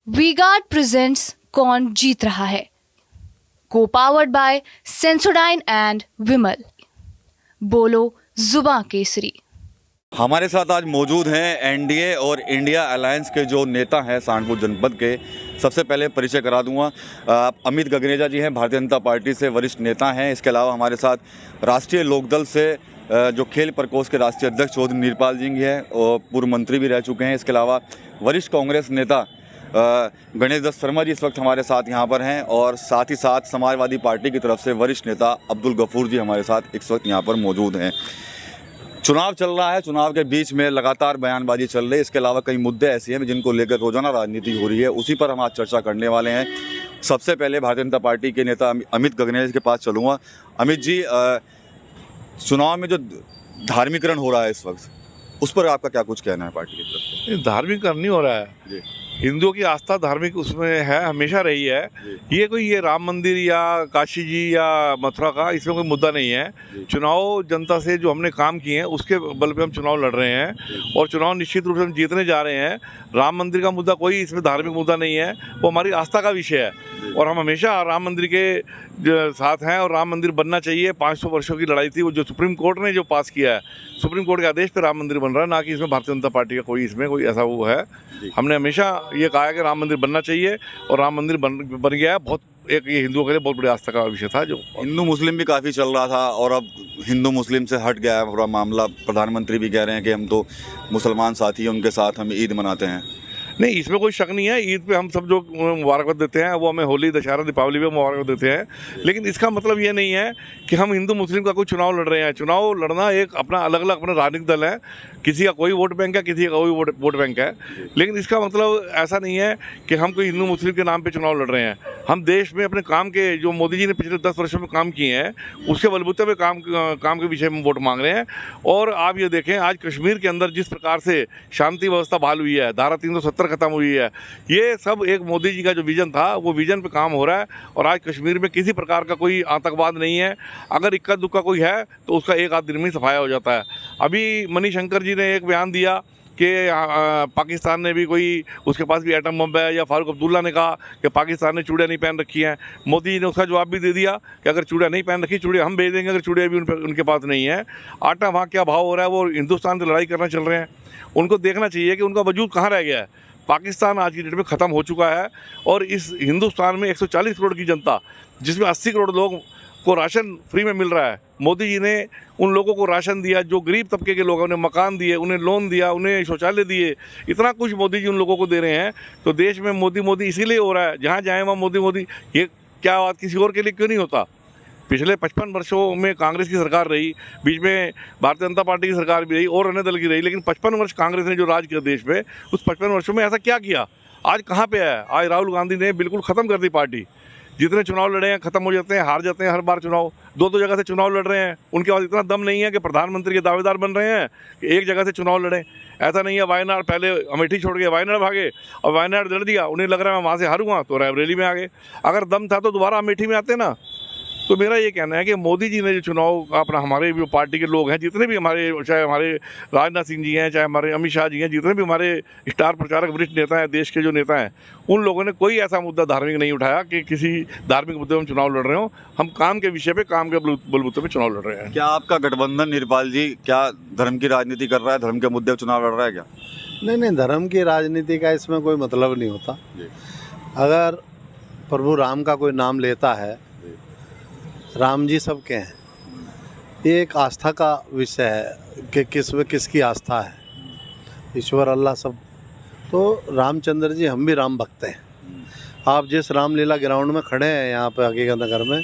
V-Guard presents कौन जीत रहा है, को पावर्ड बाय सेंसोडाइन एंड विमल। बोलो जुबां केसरी। हमारे साथ आज मौजूद हैं एनडीए और इंडिया अलायंस के जो नेता हैं सहारनपुर जनपद के। सबसे पहले परिचय करा दूंगा, अमित गगनेजा जी हैं, भारतीय जनता पार्टी से वरिष्ठ नेता हैं। इसके अलावा हमारे साथ राष्ट्रीय लोकदल से जो खेल प्रकोष्ठ के राष्ट्रीय अध्यक्ष चौधरी नीरपाल जी हैं और पूर्व मंत्री भी रह चुके हैं। इसके अलावा वरिष्ठ कांग्रेस नेता गणेश दत्त शर्मा जी इस वक्त हमारे साथ यहाँ पर हैं और साथ ही साथ समाजवादी पार्टी की तरफ से वरिष्ठ नेता अब्दुल गफूर जी हमारे साथ इस वक्त यहाँ पर मौजूद हैं। चुनाव चल रहा है, चुनाव के बीच में लगातार बयानबाजी चल रही है। इसके अलावा कई मुद्दे ऐसे हैं जिनको लेकर रोजाना राजनीति हो रही है, उसी पर हम आज चर्चा करने वाले हैं। सबसे पहले भारतीय जनता पार्टी के नेता अमित गगनेजा के पास चलूँगा। अमित जी, चुनाव में जो धार्मिकरण हो रहा है इस वक्त, उस पर आपका क्या कुछ कहना है पार्टी की तरफ से? धार्मिकरण नहीं हो रहा है जी। हिंदुओं की आस्था धार्मिक उसमें है, हमेशा रही है। ये राम मंदिर या काशी जी या मथुरा का इसमें कोई मुद्दा नहीं है। चुनाव जनता से जो हमने काम किए हैं उसके बल पे हम चुनाव लड़ रहे हैं और चुनाव निश्चित रूप से हम जीतने जा रहे हैं। राम मंदिर का मुद्दा कोई इसमें धार्मिक मुद्दा नहीं है, वो हमारी आस्था का विषय है और हम हमेशा राम मंदिर के साथ हैं और राम मंदिर बनना चाहिए। 500 वर्षों की लड़ाई थी, वो जो सुप्रीम कोर्ट ने जो पास किया है, सुप्रीम कोर्ट के आदेश पे राम मंदिर बन रहा है, ना कि इसमें भारतीय जनता पार्टी का कोई इसमें कोई ऐसा वो है। हमने हमेशा ये कहा है कि राम मंदिर बनना चाहिए और राम मंदिर बन गया है। बहुत एक ये हिंदुओं के लिए बहुत बड़ी आस्था का विषय था। जो हिंदू मुस्लिम भी काफ़ी चल रहा था और अब हिंदू मुस्लिम से हट गया है पूरा मामला। प्रधानमंत्री भी कह रहे हैं कि हम तो मुसलमान साथी हैं, उनके साथ हम ईद मनाते हैं। नहीं, इसमें कोई शक नहीं है। ईद पे हम सब जो मुबारकबाद देते हैं वो हमें होली, दशहरा, दीपावली पे मुबारकबाद देते हैं, लेकिन इसका मतलब ये नहीं है कि हम हिंदू मुस्लिम का कोई चुनाव लड़ रहे हैं। चुनाव लड़ना एक अपना अलग अलग अपना राजनीतिक दल है, किसी का कोई वोट बैंक है, किसी का कोई वोट बैंक है, लेकिन इसका मतलब ऐसा नहीं है कि हम कोई हिंदू मुस्लिम के नाम पर चुनाव लड़ रहे हैं। हम देश में अपने काम के जो मोदी जी ने पिछले 10 वर्षों में काम किए हैं उसके बलबूते पे काम के विषय में वोट मांग रहे हैं। और आप ये देखें, आज कश्मीर के अंदर जिस प्रकार से शांति व्यवस्था बहाल हुई है, धारा 370 खत्म हुई है, ये सब एक मोदी जी का जो विजन था वो विजन पे काम हो रहा है। और आज कश्मीर में किसी प्रकार का कोई आतंकवाद नहीं है। अगर इक्का दुक्का कोई है तो उसका एक आध दिन में सफाया हो जाता है। अभी मणिशंकर जी ने एक बयान दिया कि पाकिस्तान ने भी कोई, उसके पास भी एटम बम है, या फारूक अब्दुल्ला ने कहा कि पाकिस्तान ने चूड़ियाँ नहीं पहन रखी हैं। मोदी जी ने उसका जवाब भी दे दिया कि अगर चूड़ियाँ नहीं पहन रखी, चूड़ियाँ हम भेज देंगे अगर चूड़ियाँ भी उनके पास नहीं है। आटा वहाँ क्या भाव हो रहा है, वो हिंदुस्तान से लड़ाई करना चल रहे हैं। उनको देखना चाहिए कि उनका वजूद कहाँ रह गया है। पाकिस्तान आज की डेट में ख़त्म हो चुका है और इस हिंदुस्तान में 140 करोड़ की जनता, जिसमें 80 करोड़ लोग को राशन फ्री में मिल रहा है। मोदी जी ने उन लोगों को राशन दिया, जो गरीब तबके के लोग हैं, उन्हें मकान दिए, उन्हें लोन दिया, उन्हें शौचालय दिए, इतना कुछ मोदी जी उन लोगों को दे रहे हैं। तो देश में मोदी मोदी इसीलिए हो रहा है, जहाँ जाए वहाँ मोदी मोदी। ये क्या बात किसी और के लिए क्यों नहीं होता? पिछले 55 वर्षों में कांग्रेस की सरकार रही, बीच में भारतीय जनता पार्टी की सरकार भी रही और अन्य दल की रही, लेकिन 55 वर्ष कांग्रेस ने जो राज किया देश में, उस 55 वर्षों में ऐसा क्या किया? आज कहाँ पे है? आज राहुल गांधी ने बिल्कुल ख़त्म कर दी पार्टी। जितने चुनाव लड़े हैं ख़त्म हो जाते हैं, हार जाते हैं हर बार चुनाव। दो जगह से चुनाव लड़ रहे हैं, उनके पास इतना दम नहीं है कि प्रधानमंत्री के दावेदार बन रहे हैं कि एक जगह से चुनाव लड़ें। ऐसा नहीं है। वायनाड, पहले अमेठी छोड़ के वायनाड भागे और वायनाड लड़ दिया, उन्हें लग रहा है मैं वहाँ से हारूंगा तो रायबरेली में आ गए। अगर दम था तो दोबारा अमेठी में आते ना। तो मेरा ये कहना है कि मोदी जी ने जो चुनाव अपना, हमारे जो पार्टी के लोग हैं, जितने भी हमारे, चाहे हमारे राजनाथ सिंह जी हैं, चाहे हमारे अमित शाह जी हैं, जितने भी हमारे स्टार प्रचारक वरिष्ठ नेता हैं, देश के जो नेता हैं, उन लोगों ने कोई ऐसा मुद्दा धार्मिक नहीं उठाया कि किसी धार्मिक मुद्दे में चुनाव लड़ रहे हो। हम काम के विषय पे, काम के बलबूते पे चुनाव लड़ रहे हैं। क्या आपका गठबंधन नीरपाल जी क्या धर्म की राजनीति कर रहा है, धर्म के मुद्दे पर चुनाव लड़ रहा है क्या? नहीं, धर्म की राजनीति का इसमें कोई मतलब नहीं होता। अगर प्रभु राम का कोई नाम लेता है, राम जी सबके हैं, ये एक आस्था का विषय है कि किस में किसकी आस्था है। ईश्वर अल्लाह सब। तो रामचंद्र जी, हम भी राम भक्त हैं। आप जिस रामलीला ग्राउंड में खड़े हैं यहाँ पे हकीकत नगर में,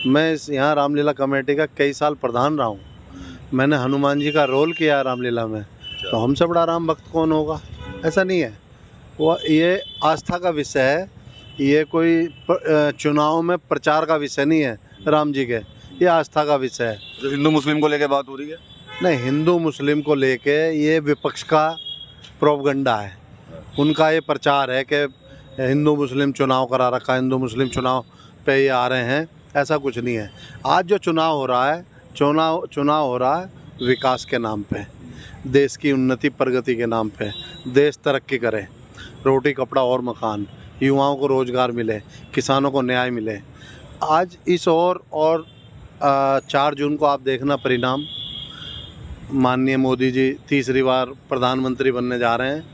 मैं यहाँ रामलीला कमेटी का कई साल प्रधान रहा हूँ। मैंने हनुमान जी का रोल किया रामलीला में, तो हमसे बड़ा राम भक्त कौन होगा? ऐसा नहीं है। वो ये आस्था का विषय है, ये कोई चुनाव में प्रचार का विषय नहीं है राम जी के, ये आस्था का विषय है। जो हिंदू मुस्लिम को लेके बात हो रही है, नहीं, हिंदू मुस्लिम को लेके ये विपक्ष का प्रोपगंडा है। उनका ये प्रचार है कि हिंदू मुस्लिम चुनाव करा रखा, हिंदू मुस्लिम चुनाव पे ये आ रहे हैं। ऐसा कुछ नहीं है। आज जो चुनाव हो रहा है, चुनाव हो रहा है विकास के नाम पे, देश की उन्नति प्रगति के नाम पे, देश तरक्की करे। रोटी कपड़ा और मकान, युवाओं को रोजगार मिले, किसानों को न्याय मिले। आज इस और 4 जून को आप देखना परिणाम, माननीय मोदी जी तीसरी बार प्रधानमंत्री बनने जा रहे हैं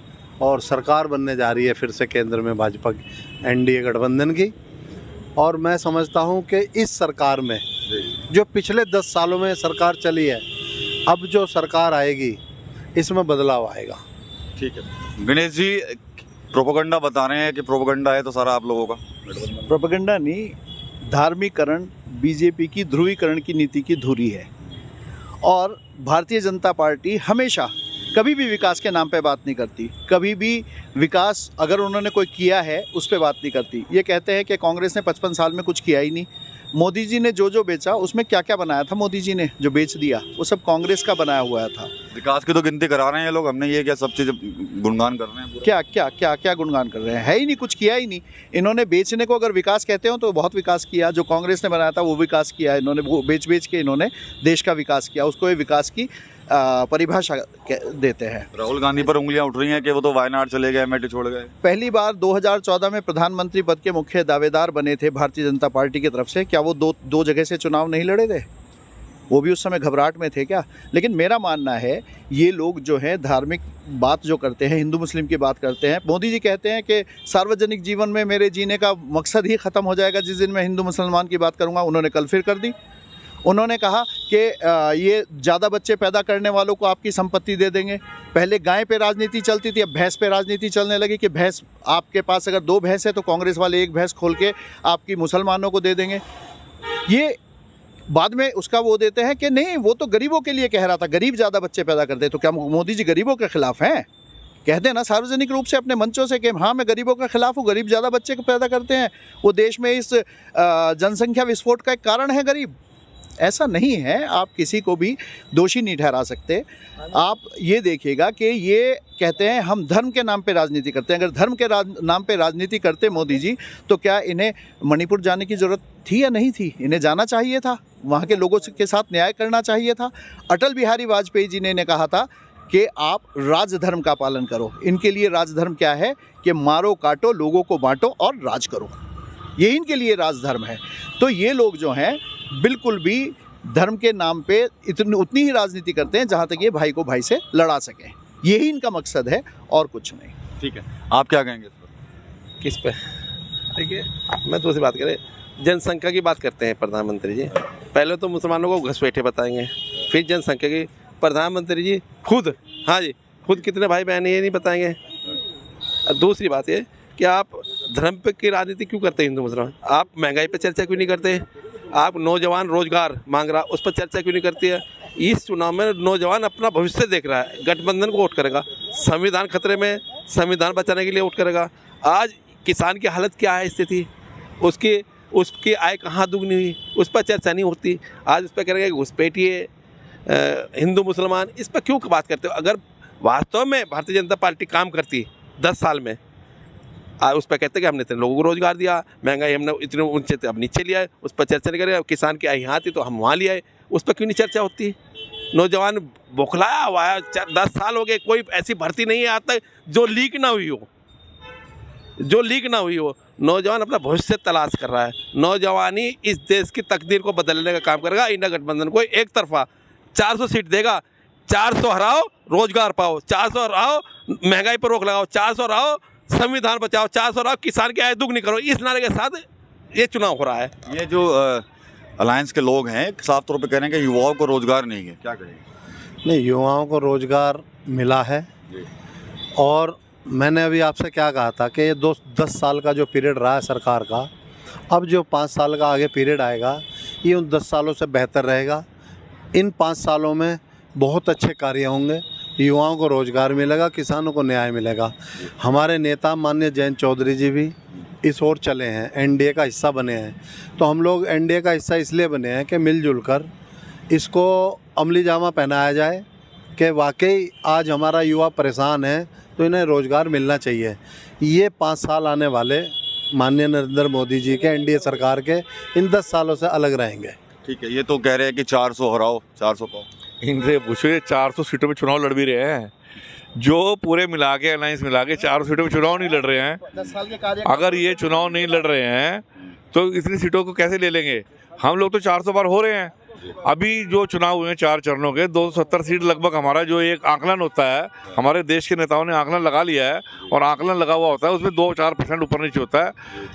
और सरकार बनने जा रही है फिर से केंद्र में भाजपा की एनडीए गठबंधन की। और मैं समझता हूं कि इस सरकार में जो पिछले 10 सालों में सरकार चली है, अब जो सरकार आएगी इसमें बदलाव आएगा। ठीक है गणेश जी, प्रोपेगेंडा बता रहे हैं कि प्रोपेगेंडा है तो सारा आप लोगों का। प्रोपेगेंडा नहीं, धार्मिकरण बीजेपी की ध्रुवीकरण की नीति की धुरी है। और भारतीय जनता पार्टी हमेशा कभी भी विकास के नाम पे बात नहीं करती, कभी भी विकास अगर उन्होंने कोई किया है उस पे बात नहीं करती। ये कहते हैं कि कांग्रेस ने 55 साल में कुछ किया ही नहीं। मोदी जी ने जो बेचा उसमें क्या क्या बनाया था, मोदी जी ने जो बेच दिया वो सब कांग्रेस का बनाया हुआ था। विकास की तो गिनती करा रहे हैं लोग, हमने ये क्या सब चीज़ गुणगान कर रहे हैं पूरा। क्या क्या क्या क्या गुणगान कर रहे हैं, है ही नहीं, कुछ किया ही नहीं। इन्होंने बेचने को अगर विकास कहते हो तो बहुत विकास किया, जो कांग्रेस ने बनाया था वो विकास किया इन्होंने, वो बेच के इन्होंने देश का विकास किया, उसको ये विकास की परिभाषा देते हैं। राहुल गांधी पर उंगलियां उठ रही हैं कि वो तो वायनाड चले गए, अमेठी छोड़ गए। पहली बार 2014 में प्रधानमंत्री पद के मुख्य दावेदार बने थे भारतीय जनता पार्टी की तरफ से, क्या वो दो जगह से चुनाव नहीं लड़े थे? वो भी उस समय घबराहट में थे क्या? लेकिन मेरा मानना है ये लोग जो हैं धार्मिक बात जो करते हैं, हिंदू मुस्लिम की बात करते हैं। मोदी जी कहते हैं कि सार्वजनिक जीवन में मेरे जीने का मकसद ही ख़त्म हो जाएगा जिस दिन मैं हिंदू मुसलमान की बात करूँगा। उन्होंने कल फिर कर दी। उन्होंने कहा कि ये ज़्यादा बच्चे पैदा करने वालों को आपकी संपत्ति दे देंगे। पहले गाय पे राजनीति चलती थी, अब भैंस पे राजनीति चलने लगी कि भैंस, आपके पास अगर 2 भैंस है तो कांग्रेस वाले 1 भैंस खोल के आपकी मुसलमानों को दे देंगे। ये बाद में उसका वो देते हैं कि नहीं वो तो गरीबों के लिए कह रहा था, गरीब ज़्यादा बच्चे पैदा करते। तो क्या मोदी जी गरीबों के खिलाफ हैं? कहते हैं ना सार्वजनिक रूप से अपने मंचों से कि हाँ मैं गरीबों के खिलाफ हूँ, गरीब ज़्यादा बच्चे पैदा करते हैं, वो देश में इस जनसंख्या विस्फोट का एक कारण है गरीब। ऐसा नहीं है, आप किसी को भी दोषी नहीं ठहरा सकते। आप ये देखिएगा कि ये कहते हैं हम धर्म के नाम पे राजनीति करते हैं। अगर धर्म के नाम पे राजनीति करते मोदी जी तो क्या इन्हें मणिपुर जाने की ज़रूरत थी या नहीं थी? इन्हें जाना चाहिए था, वहाँ के लोगों के साथ न्याय करना चाहिए था। अटल बिहारी वाजपेयी जी ने इन्हें कहा था कि आप राजधर्म का पालन करो। इनके लिए राजधर्म क्या है कि मारो काटो, लोगों को बांटो और राज करो, ये इनके लिए राजधर्म है। तो ये लोग जो हैं बिल्कुल भी धर्म के नाम पे उतनी ही राजनीति करते हैं जहाँ तक ये भाई को भाई से लड़ा सकें। यही इनका मकसद है और कुछ नहीं। ठीक है, आप क्या कहेंगे इस पर? किस पे? देखिए मैं दूसरी बात करें, जनसंख्या की बात करते हैं प्रधानमंत्री जी। पहले तो मुसलमानों को घुसपैठे बताएंगे, फिर जनसंख्या की। प्रधानमंत्री जी खुद, हाँ जी, खुद कितने भाई बहन ये नहीं बताएंगे। दूसरी बात ये कि आप धर्म पे की राजनीति क्यों करते हैं हिंदू मुसलमान? आप महंगाई पे चर्चा क्यों नहीं करते? आप नौजवान रोजगार मांग रहा उस पर चर्चा क्यों नहीं करती है? इस चुनाव में नौजवान अपना भविष्य देख रहा है, गठबंधन को वोट करेगा। संविधान खतरे में, संविधान बचाने के लिए वोट करेगा। आज किसान की हालत क्या है, स्थिति उसकी आय कहाँ दुगनी हुई, उस पर चर्चा नहीं होती। आज उस पर करेंगे घुसपैठिए हिंदू मुसलमान, इस पर क्यों बात करते हो? अगर वास्तव में भारतीय जनता पार्टी काम करती 10 साल में, उस पर कहते कि हमने इतने लोगों को रोजगार दिया, महंगाई हमने इतने ऊंचे अब नीचे लिया है, उस पर चर्चा नहीं करें। किसान की आय यहाँ थी तो हम वहाँ लिया है, उस पर क्यों नहीं चर्चा होती? नौजवान बौखलाया हुआ है, 10 साल हो गए, कोई ऐसी भर्ती नहीं है आज तक जो लीक ना हुई हो। नौजवान अपना भविष्य तलाश कर रहा है। नौजवानी इस देश की तकदीर को बदलने का काम करेगा। इंडिया गठबंधन को एक तरफा 400 सीट देगा। 400 हराओ, रोजगार पाओ, 400 हराओ, महंगाई पर रोक लगाओ, 400 हराओ, संविधान बचाओ, 400 हराओ, किसान की आय दुगनी करो। इस नारे के साथ ये चुनाव हो रहा है। ये जो अलायंस के लोग हैं साफ तौर पे कह रहे हैं कि युवाओं को रोजगार नहीं है, क्या कहेंगे? नहीं, युवाओं को रोजगार मिला है। और मैंने अभी आपसे क्या कहा था कि ये 10 साल का जो पीरियड रहा है सरकार का, अब जो 5 साल का आगे पीरियड आएगा ये उन 10 सालों से बेहतर रहेगा। इन 5 सालों में बहुत अच्छे कार्य होंगे, युवाओं को रोजगार मिलेगा, किसानों को न्याय मिलेगा। हमारे नेता माननीय जयंत चौधरी जी भी इस ओर चले हैं, एनडीए का हिस्सा बने हैं। तो हम लोग एनडीए का हिस्सा इसलिए बने हैं कि मिलजुल कर इसको अमली जामा पहनाया जाए कि वाकई आज हमारा युवा परेशान है तो इन्हें रोज़गार मिलना चाहिए। ये 5 साल आने वाले माननीय नरेंद्र मोदी जी के एनडीए सरकार के इन 10 सालों से अलग रहेंगे। ठीक है, ये तो कह रहे हैं कि 400 हराओ 400 पाओ। इनसे पूछो, ये 400 सीटों पे चुनाव लड़ भी रहे हैं। जो पूरे मिला के अलायंस मिला के 4 सीटों में चुनाव नहीं लड़ रहे हैं, 10 साल के कार्य अगर ये चुनाव नहीं लड़ रहे हैं तो इतनी सीटों को कैसे ले लेंगे? हम लोग तो 400 पार हो रहे हैं। अभी जो चुनाव हुए हैं 4 चरणों के, 270 सीट लगभग हमारा जो एक आकलन होता है, हमारे देश के नेताओं ने आकलन लगा लिया है और आकलन लगा हुआ होता है, उसमें 2-4% ऊपर नीचे होता है।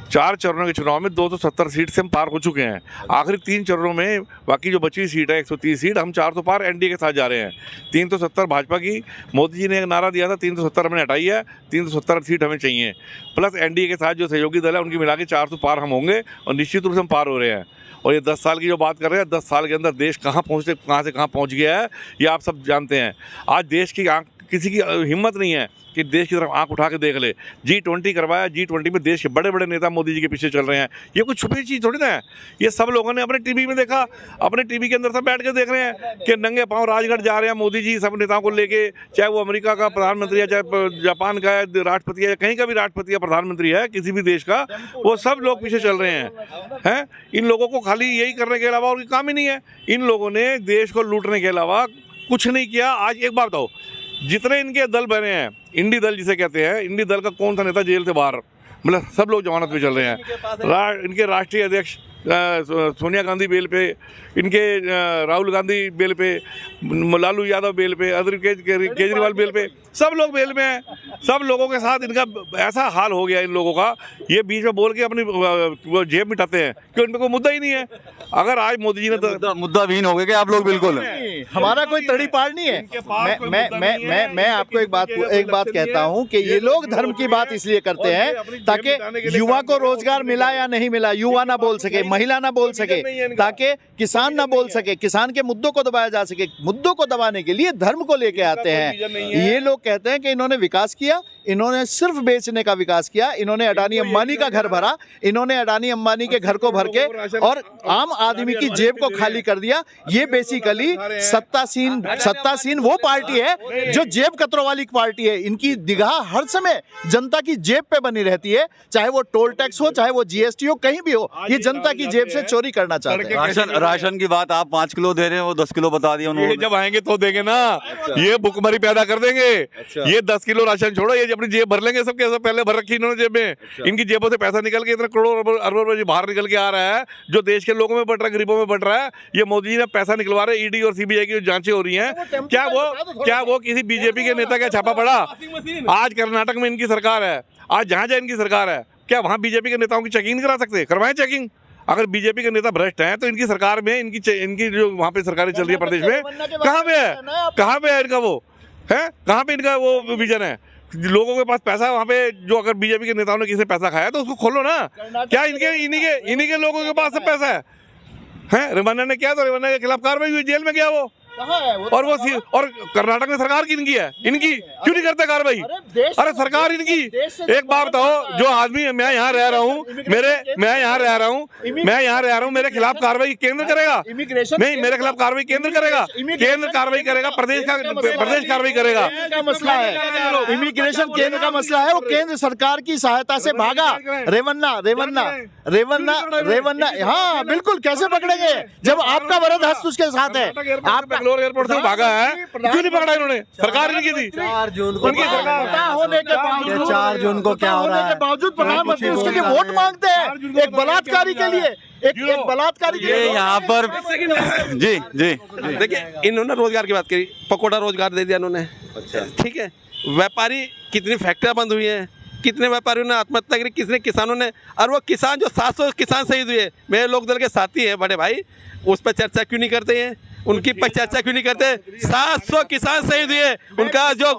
4 चरणों के चुनाव में 270 सीट से हम पार हो चुके हैं। आखिरी 3 चरणों में बाकी जो बची सीट है 130 सीट, हम 400 पार एनडीए के साथ जा रहे हैं। 370 भाजपा की, मोदी जी ने एक नारा दिया था 370 हमने हटाई है, 370 सीट हमें चाहिए, प्लस एनडीए के साथ जो सहयोगी दल है उनकी मिला के 400 पार हम होंगे और निश्चित रूप से हम पार हो रहे हैं। और ये 10 साल की जो बात कर रहे हैं, 10 साल के अंदर देश कहाँ से कहाँ पहुँच गया है ये आप सब जानते हैं। आज देश की आंख, किसी की हिम्मत नहीं है कि देश की तरफ आंख उठा के देख ले। G20 करवाया, G20 में देश के बड़े बड़े नेता मोदी जी के पीछे चल रहे हैं। ये कुछ छुपी चीज़ थोड़ी ना है, ये सब लोगों ने अपने टीवी में देखा, अपने टीवी के अंदर सब बैठ के देख रहे हैं कि नंगे पाँव राजघाट जा रहे हैं मोदी जी सब नेताओं को लेके, चाहे वो अमेरिका का प्रधानमंत्री है, चाहे जापान का राष्ट्रपति है, कहीं का भी राष्ट्रपति या प्रधानमंत्री है किसी भी देश का, वो सब लोग पीछे चल रहे हैं। इन लोगों को खाली यही करने के अलावा और कोई काम ही नहीं है। इन लोगों ने देश को लूटने के अलावा कुछ नहीं किया। आज एक बात बताओ, जितने इनके दल बने हैं, इंडी दल जिसे कहते हैं, इंडी दल का कौन सा नेता जेल से बाहर, मतलब सब लोग जमानत पे चल रहे हैं। इनके राष्ट्रीय अध्यक्ष सोनिया गांधी बेल पे, इनके राहुल गांधी बेल पे, लालू यादव बेल पे, केजरीवाल बेल पे, सब लोग बेल में हैं। सब लोगों के साथ इनका ऐसा हाल हो गया इन लोगों का, ये बीच में बोल के अपनी वो जेब मिटाते हैं कि उनमें कोई मुद्दा ही नहीं है। अगर आज मोदी जी ने मुद्दाविहीन हो गए क्या आप लोग? बिल्कुल हमारा कोई तड़ीपार नहीं है। मैं आपको एक बात कहता हूं कि ये लोग धर्म की बात इसलिए करते हैं ताकि युवा को रोजगार मिला या नहीं मिला युवा ना बोल सके, महिला ना बोल सके, ताकि किसान ना बोल सके, किसान के मुद्दों को दबाया जा सके। मुद्दों को दबाने के लिए धर्म को लेके आते हैं। ये लोग कहते हैं कि इन्होंने विकास किया, इन्होंने सिर्फ बेचने का विकास किया, इन्होंने अडानी अंबानी का घर भरा, इन्होंने अडानी अंबानी के घर को भर के और आम आदमी की जेब को खाली कर दिया। ये बेसिकली सत्तासीन वो पार्टी है जो जेब कतरों वाली पार्टी है। इनकी निगाह हर समय जनता की जेब पे बनी रहती है, चाहे वो टोल टैक्स हो, चाहे वो जीएसटी हो, कहीं भी हो, ये जनता की जेब से चोरी करना चाहते हैं। राशन की बात आप 5 किलो दे रहे हैं, वो 10 किलो बता दिया उन्होंने। जब आएंगे तो देंगे ना, ये भुखमरी पैदा कर देंगे। ये 10 किलो राशन छोड़ो, ये अपनी जेब भर लेंगे। सबके सब पहले भर रखी इन्होंने जेब में। इनकी जेबों से पैसा निकल के इतना करोड़ों अरबों रुपए बाहर निकल के आ रहा है, जो देश के लोगों में बट रहा है, गरीबों में बट रहा है। ये मोदी जी ने पैसा निकलवा रहे, ईडी और सीबीआई की जांचें हो रही हैं। क्या वो किसी बीजेपी के नेता का छापा पड़ा? आज कर्नाटक में इनकी सरकार है, आज जहां जहां इनकी सरकार है, क्या वहां बीजेपी के नेताओं की चेकिंग करा सकते? करवाएं चेकिंग। अगर बीजेपी के नेता भ्रष्ट हैं तो इनकी सरकार में इनकी जो वहां पे सरकारें चल रही है प्रदेश में, कहाँ पे है इनका वो है? कहाँ पे इनका वो विजन है? लोगों के पास पैसा है वहाँ पे, जो अगर बीजेपी के नेताओं ने किसी पैसा खाया तो उसको खोलो ना। क्या इन्हीं के लोगों के पास सब पैसा है? रमन्ना ने क्या, तो रमन्ना के खिलाफ कार्रवाई हुई, जेल में गया वो। और कर्नाटक में सरकार किनकी है? इनकी। क्यों नहीं करते कार्रवाई? अरे सरकार इनकी। एक बात बताओ, जो आदमी मैं यहाँ रह रहा हूँ, मैं यहाँ रह रहा हूँ, मेरे खिलाफ कार्रवाई केंद्र करेगा? नहीं, मेरे खिलाफ कार्रवाई केंद्र करेगा। केंद्र कार्रवाई करेगा, प्रदेश कार्रवाई करेगा। मसला है इमिग्रेशन, केंद्र का मसला है। वो केंद्र सरकार की सहायता से भागा। रेवन्ना, हाँ बिल्कुल। कैसे पकड़ेंगे जब आपका वरद हस्त उसके साथ है? आप बेंगलोर एयरपोर्ट से भागा है, क्यों नहीं पकड़ा इन्होंने? सरकार इनकी थी। 4 जून को उनकी सरकार होने के बावजूद, 4 जून को क्या हो रहा है? प्रधानमंत्री उसके लिए वोट मांगते हैं, एक बलात्कारी के लिए, एक बलात्कारी के लिए। यहाँ पर जी देखिए, इन्होंने रोजगार की बात करी, पकौड़ा रोजगार दे दिया इन्होंने। ठीक है, व्यापारी, कितनी फैक्ट्रियां बंद हुई हैं, कितने व्यापारियों ने आत्महत्या करी, कितने किसानों ने, और वो किसान जो 700 किसान शहीद हुए, मेरे लोक दल के साथी हैं बड़े भाई, उस पर चर्चा क्यों नहीं करते हैं? उनकी पर चर्चा क्यों नहीं करते? 700 किसान शहीद हुए, उनका जो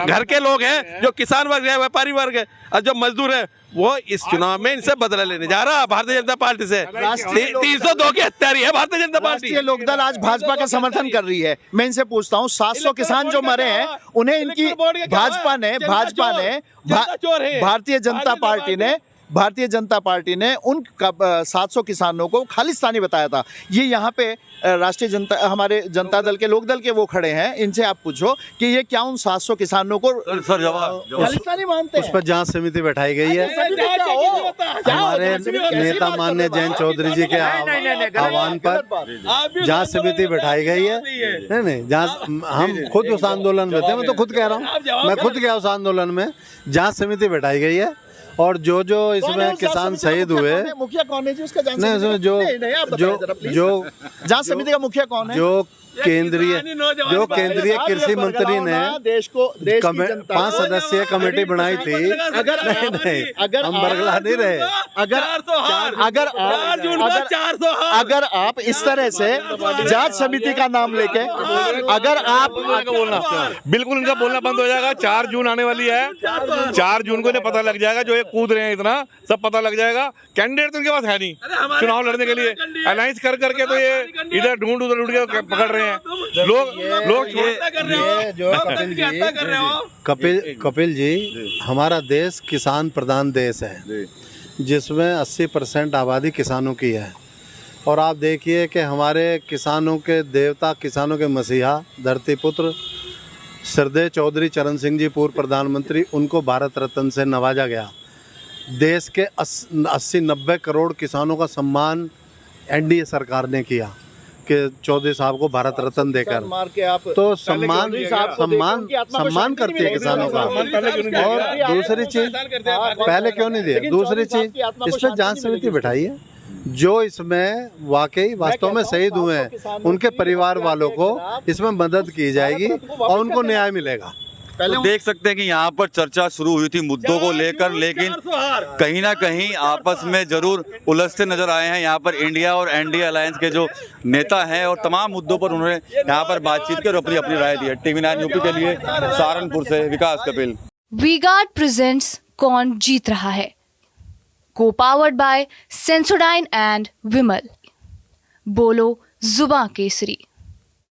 घर के लोग हैं, जो किसान वर्ग है, व्यापारी वर्ग है, और जो मजदूर है, वो इस चुनाव में इनसे बदला लेने जा रहा है भारतीय जनता पार्टी से। 302 की हत्यारी है भारतीय जनता पार्टी। राष्ट्रीय लोकदल आज भाजपा का समर्थन कर रही है। मैं इनसे पूछता हूँ, 700 किसान जो मरे हैं, उन्हें इनकी भाजपा ने भारतीय जनता पार्टी ने भारतीय जनता पार्टी ने उन 700 किसानों को खालिस्तानी बताया था। ये यहाँ पे राष्ट्रीय जनता हमारे जनता दल के लोक दल के वो खड़े हैं, इनसे आप पूछो कि ये क्या उन 700 किसानों को सर जवाब खालिस्तानी मानते उस हैं? पर जांच समिति बैठाई गई है। हमारे नेता माननीय जयंत चौधरी जी के आह्वान पर जांच समिति बैठाई गई है। नहीं जांच, हम खुद उस आंदोलन में थे, मैं तो खुद कह रहा हूँ, मैं खुद गया उस आंदोलन में। जांच समिति बैठाई गई है और जो इसमें किसान शहीद हुए, मुखिया कौन है जी उसका? जांच नहीं समिति जो नहीं, आप बताएं जरा, please। जो जांच समिति का मुखिया कौन है? जो केंद्रीय कृषि मंत्री ने देश की जनता 5 सदस्यीय कमेटी बनाई थी। अगर नहीं, हम बरगला नहीं रहे। अगर आप इस तरह से जांच समिति का नाम लेके अगर आप बोलना बिल्कुल इनका बोलना बंद हो जाएगा। 4 जून आने वाली है, 4 जून को इन्हें पता लग जाएगा, जो ये कूद रहे हैं इतना सब पता लग जाएगा। कैंडिडेट तो इनके पास है नहीं चुनाव लड़ने के लिए, अलायंस कर करके तो ये इधर ढूंढ उधर ढूंढ के पकड़ रहे हैं लोग। कपिल जी, हमारा देश किसान प्रधान देश है, जिसमें 80% आबादी किसानों की है। और आप देखिए कि हमारे किसानों के देवता, किसानों के मसीहा, धरतीपुत्र श्रद्धेय चौधरी चरण सिंह जी, पूर्व प्रधानमंत्री, उनको भारत रत्न से नवाजा गया। देश के 80-90 करोड़ किसानों का सम्मान एनडीए सरकार ने किया कि चौधरी साहब को भारत रत्न देकर, तो सम्मान करती है किसानों का। और दूसरी चीज, पहले क्यों नहीं दिया? दूसरी चीज, इस पर जांच समिति बैठाई है। जो इसमें वास्तव में शहीद हुए हैं, उनके परिवार वालों को इसमें मदद की जाएगी और उनको न्याय मिलेगा। तो देख सकते हैं कि यहाँ पर चर्चा शुरू हुई थी मुद्दों को लेकर, लेकिन कहीं ना कहीं आपस में जरूर उलझते नजर आए हैं। यहाँ पर इंडिया और एनडीए अलायंस के जो नेता हैं और तमाम मुद्दों पर उन्होंने यहाँ पर बातचीत की और अपनी अपनी राय दी है। TV9 यूपी के लिए सहारनपुर से विकास कपिल। वी-गार्ड प्रेजेंट्स कौन जीत रहा है, को पावर्ड बाय सेंसोडाइन एंड विमल। बोलो जुबां केसरी।